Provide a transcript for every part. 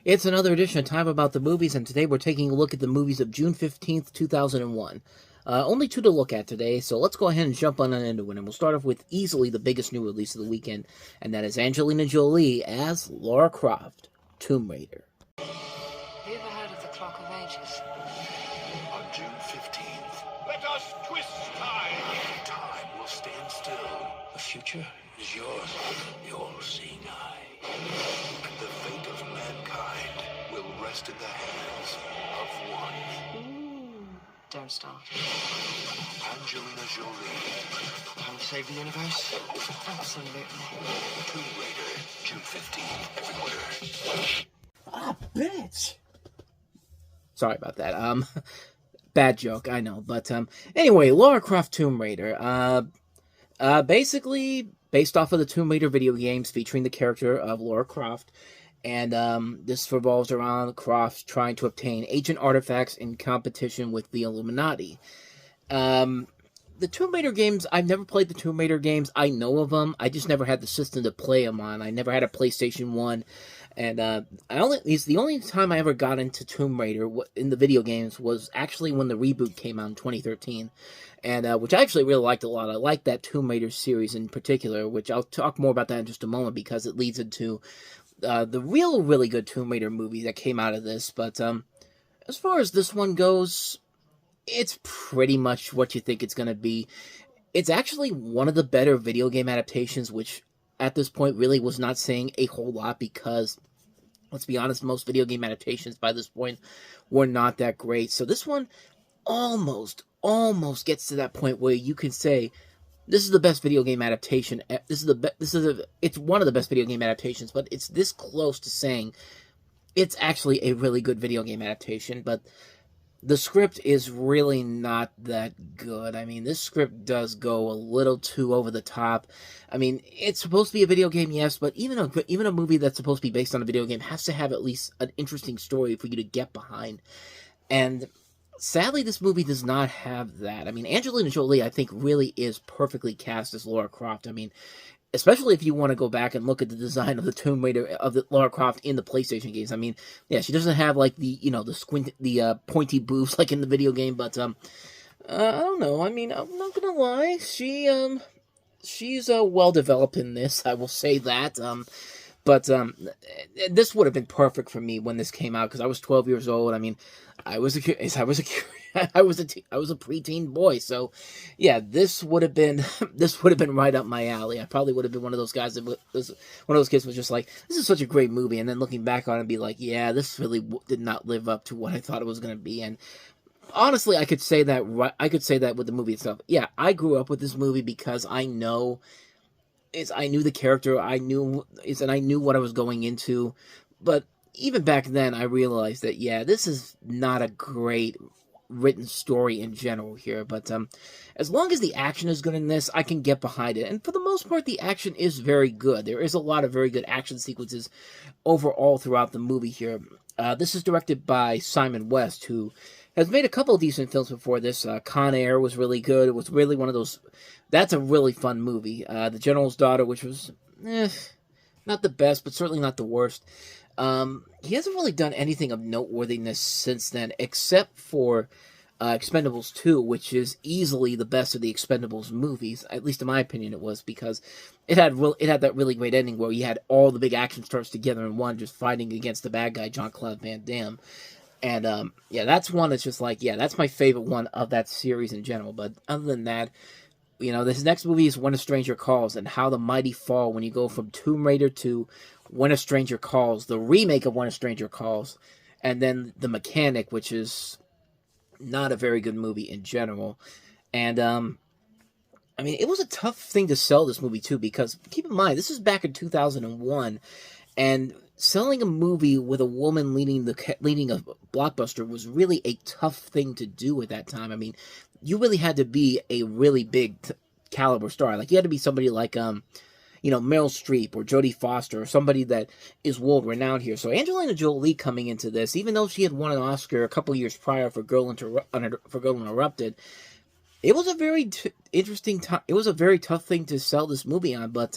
It's another edition of Time About the Movies, and today we're taking a look at the movies of June 15th, 2001. Only two to look at today, so let's go ahead and jump on into it, and we'll start off with easily the biggest new release of the weekend, and that is Angelina Jolie as Lara Croft, Tomb Raider. Have you ever heard of the Clock of Ages? On June 15th, Let us twist time. time will stand still. The future is yours. Your seeing eye. The fate of mankind will rest in the hands of one. Don't start. Angelina Jolie. Time to save the universe. Absolutely. Tomb Raider, June 15th, everywhere. Ah, bitch! Sorry about that. Bad joke, I know. But, anyway, Lara Croft Tomb Raider. Basically, based off of the Tomb Raider video games featuring the character of Lara Croft. And, this revolves around Croft trying to obtain ancient artifacts in competition with the Illuminati. The Tomb Raider games, I've never played the Tomb Raider games. I know of them. I just never had the system to play them on. I never had a PlayStation 1. And it's the only time I ever got into Tomb Raider in the video games was actually when the reboot came out in 2013, and which I actually really liked a lot. I liked that Tomb Raider series in particular, which I'll talk more about that in just a moment because it leads into the really good Tomb Raider movie that came out of this. But as far as this one goes, it's pretty much what you think it's going to be. It's actually one of the better video game adaptations, which at this point really was not saying a whole lot because, let's be honest, most video game adaptations by this point were not that great. So this one almost gets to that point where you can say this is the best video game adaptation. It's one of the best video game adaptations, but it's this close to saying it's actually a really good video game adaptation. But the script is really not that good. I mean, this script does go a little too over the top. I mean, it's supposed to be a video game, yes, but even a movie that's supposed to be based on a video game has to have at least an interesting story for you to get behind. And sadly, this movie does not have that. I mean, Angelina Jolie, I think, really is perfectly cast as Lara Croft. I mean, especially if you want to go back and look at the design of the Tomb Raider of the Lara Croft in the PlayStation games. I mean, yeah, she doesn't have like the pointy boobs like in the video game, but I don't know. I mean, I'm not gonna lie, she's well developed in this. I will say that. But this would have been perfect for me when this came out because I was 12 years old. I mean, I was a preteen boy. So, yeah, this would have been right up my alley. I probably would have been one of those guys one of those kids was just like, this is such a great movie, and then looking back on it and be like, yeah, this really did not live up to what I thought it was going to be. And honestly, I could say that. I could say that with the movie itself. Yeah, I grew up with this movie because I knew the character, I knew what I was going into, but even back then, I realized that, yeah, this is not a great written story in general here, but as long as the action is good in this, I can get behind it, and for the most part, the action is very good. There is a lot of very good action sequences overall throughout the movie here. This is directed by Simon West, who has made a couple of decent films before this. Con Air was really good. It was really one of those. That's a really fun movie. The General's Daughter, which was not the best, but certainly not the worst. He hasn't really done anything of noteworthiness since then, except for Expendables 2, which is easily the best of the Expendables movies. At least in my opinion, it was, because it had that really great ending where you had all the big action stars together in one, just fighting against the bad guy, Jean-Claude Van Damme. And yeah, that's one that's just like, yeah, that's my favorite one of that series in general. But other than that, you know, this next movie is When a Stranger Calls, and how the mighty fall when you go from Tomb Raider to When a Stranger Calls, the remake of When a Stranger Calls, and then The Mechanic, which is not a very good movie in general. And, I mean, it was a tough thing to sell this movie, too, because, keep in mind, this is back in 2001, and selling a movie with a woman leading a blockbuster was really a tough thing to do at that time. I mean, you really had to be a really big caliber star. Like, you had to be somebody like, Meryl Streep or Jodie Foster, or somebody that is world-renowned here. So Angelina Jolie coming into this, even though she had won an Oscar a couple years prior for Girl Interrupted, it was a very interesting time. It was a very tough thing to sell this movie on, but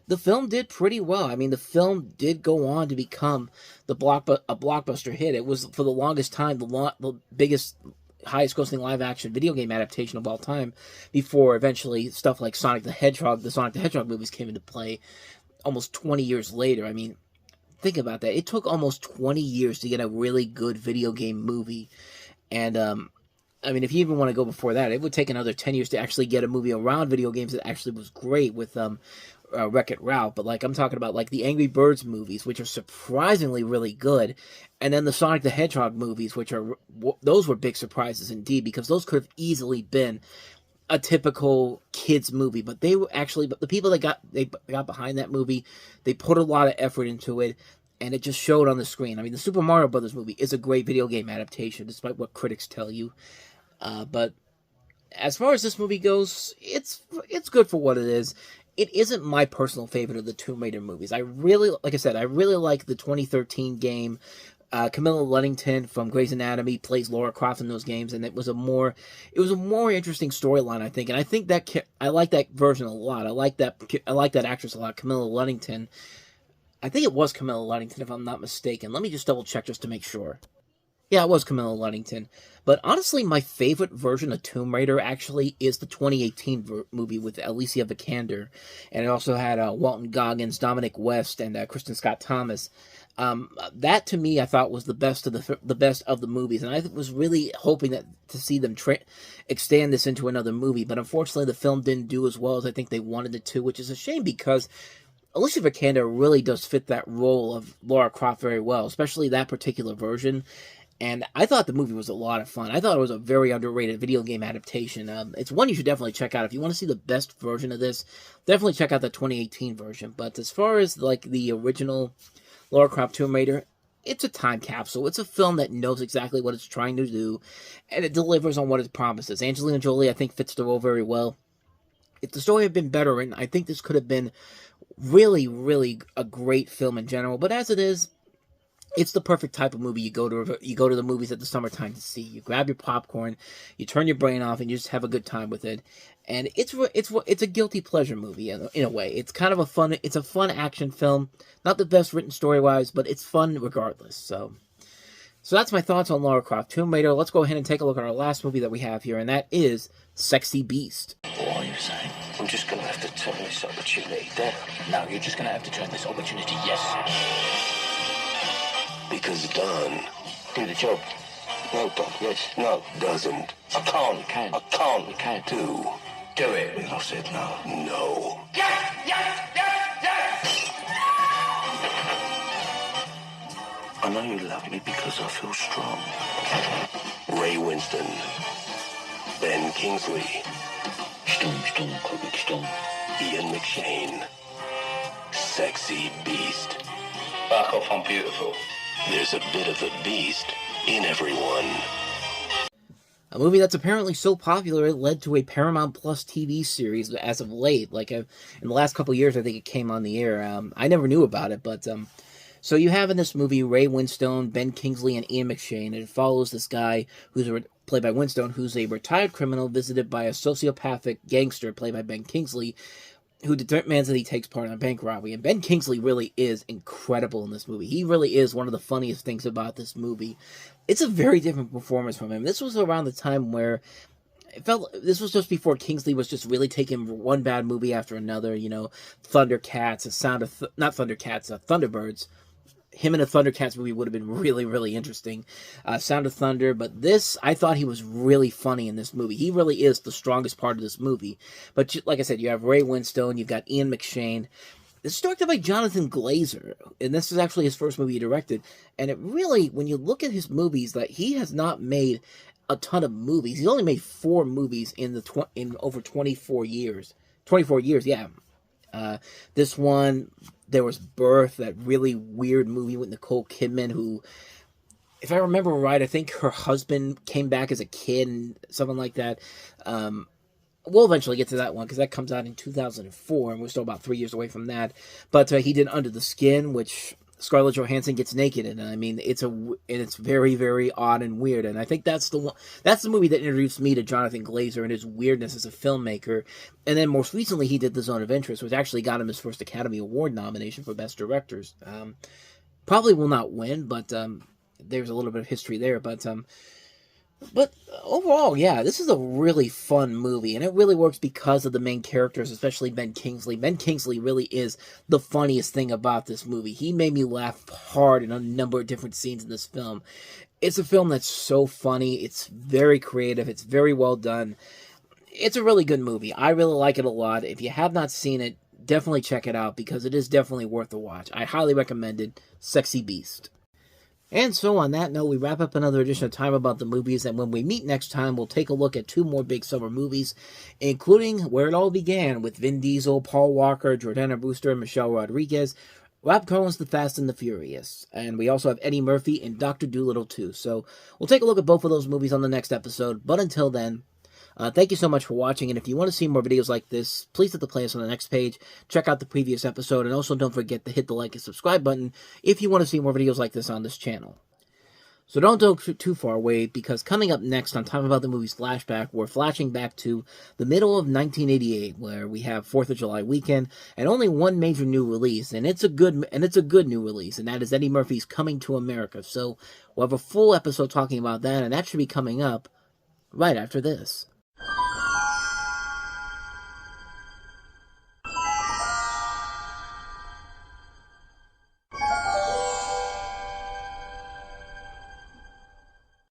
the film did pretty well. I mean, the film did go on to become a blockbuster hit. It was, for the longest time, the biggest, highest grossing live action video game adaptation of all time, before eventually stuff like the Sonic the Hedgehog movies came into play almost 20 years later. I mean, think about that. It took almost 20 years to get a really good video game movie. And, I mean, if you even want to go before that, it would take another 10 years to actually get a movie around video games that actually was great with Wreck-It Ralph. But, like, I'm talking about, like, the Angry Birds movies, which are surprisingly really good. And then the Sonic the Hedgehog movies, those were big surprises indeed, because those could have easily been a typical kids movie. But they were actually, but the people that got behind that movie, they put a lot of effort into it. And it just showed on the screen. I mean, the Super Mario Brothers movie is a great video game adaptation, despite what critics tell you. But as far as this movie goes, it's good for what it is. It isn't my personal favorite of the Tomb Raider movies. Like I said, I really like the 2013 game. Camilla Luddington from Grey's Anatomy plays Lara Croft in those games, and it was a more interesting storyline, I think. And I think that I like that version a lot. I like that actress a lot, Camilla Luddington. I think it was Camilla Luddington, if I'm not mistaken. Let me just double check just to make sure. Yeah, it was Camilla Luddington. But honestly, my favorite version of Tomb Raider actually is the 2018 movie with Alicia Vikander. And it also had Walton Goggins, Dominic West, and Kristen Scott Thomas. That, to me, I thought was the best of the movies. And I was really hoping to see them extend this into another movie. But unfortunately, the film didn't do as well as I think they wanted it to, which is a shame, because Alicia Vikander really does fit that role of Lara Croft very well, especially that particular version. And I thought the movie was a lot of fun. I thought it was a very underrated video game adaptation. It's one you should definitely check out. If you want to see the best version of this, definitely check out the 2018 version. But as far as like the original Lara Croft Tomb Raider, it's a time capsule. It's a film that knows exactly what it's trying to do, and it delivers on what it promises. Angelina Jolie, I think, fits the role very well. If the story had been better written, I think this could have been really, really a great film in general. But as it is, it's the perfect type of movie you go to the movies at the summertime to see. You grab your popcorn, you turn your brain off, and you just have a good time with it. And it's a guilty pleasure movie in a way. It's kind of a fun action film. Not the best written story-wise, but it's fun regardless. So that's my thoughts on Lara Croft Tomb Raider. Let's go ahead and take a look at our last movie that we have here, and that is Sexy Beast. What are you saying? I'm just going to have to turn this opportunity down. No, you're just going to have to turn this opportunity yes. Because Don... Do the job. No, Don. Yes. No, doesn't. I can't. You can. I can't. You can. Do it. I said no. No. Yes! Yes! Yes! Yes! I know you love me because I feel strong. Ray Winston. Ben Kingsley. Storm, Crooked Storm. Ian McShane. Sexy Beast. Back off, I'm beautiful. There's a bit of the beast in everyone. A movie that's apparently so popular it led to a Paramount Plus TV series as of late. Like in the last couple of years, I think it came on the air. I never knew about it, but so you have in this movie Ray Winstone, Ben Kingsley, and Ian McShane, and it follows this guy who's played by Winstone, who's a retired criminal visited by a sociopathic gangster played by Ben Kingsley, who demands that he takes part in a bank robbery. And Ben Kingsley really is incredible in this movie. He really is one of the funniest things about this movie. It's a very different performance from him. This was around the time where this was just before Kingsley was just really taking one bad movie after another. You know, Thundercats, Thunderbirds. Him in a Thundercats movie would have been really, really interesting. Sound of Thunder, but I thought he was really funny in this movie. He really is the strongest part of this movie. But like I said, you have Ray Winstone, you've got Ian McShane. This is directed by Jonathan Glazer, and this is actually his first movie he directed. And it really, when you look at his movies, that he has not made a ton of movies. He's only made 4 movies in over 24 years. 24 years, yeah. This one, there was Birth, that really weird movie with Nicole Kidman, who, if I remember right, I think her husband came back as a kid and something like that. We'll eventually get to that one because that comes out in 2004, and we're still about 3 years away from that. But he did Under the Skin, which Scarlett Johansson gets naked in it. I mean, it's very, very odd and weird. And I think that's the movie that introduced me to Jonathan Glazer and his weirdness as a filmmaker. And then most recently, he did The Zone of Interest, which actually got him his first Academy Award nomination for Best Directors. Probably will not win, but there's a little bit of history there. But overall, yeah, this is a really fun movie, and it really works because of the main characters, especially Ben Kingsley. Ben Kingsley really is the funniest thing about this movie. He made me laugh hard in a number of different scenes in this film. It's a film that's so funny. It's very creative. It's very well done. It's a really good movie. I really like it a lot. If you have not seen it, definitely check it out because it is definitely worth a watch. I highly recommend it. Sexy Beast. And so on that note, we wrap up another edition of Time About the Movies, and when we meet next time, we'll take a look at 2 more big summer movies, including Where It All Began with Vin Diesel, Paul Walker, Jordana Brewster, and Michelle Rodriguez, Rob Cohen's The Fast and the Furious, and we also have Eddie Murphy in Dr. Dolittle 2. So we'll take a look at both of those movies on the next episode, but until then, thank you so much for watching, and if you want to see more videos like this, please hit the playlist on the next page, check out the previous episode, and also don't forget to hit the like and subscribe button if you want to see more videos like this on this channel. So don't go too far away, because coming up next on Time About the Movies Flashback, we're flashing back to the middle of 1988, where we have 4th of July weekend, and only one major new release, and it's a good new release, and that is Eddie Murphy's Coming to America. So we'll have a full episode talking about that, and that should be coming up right after this.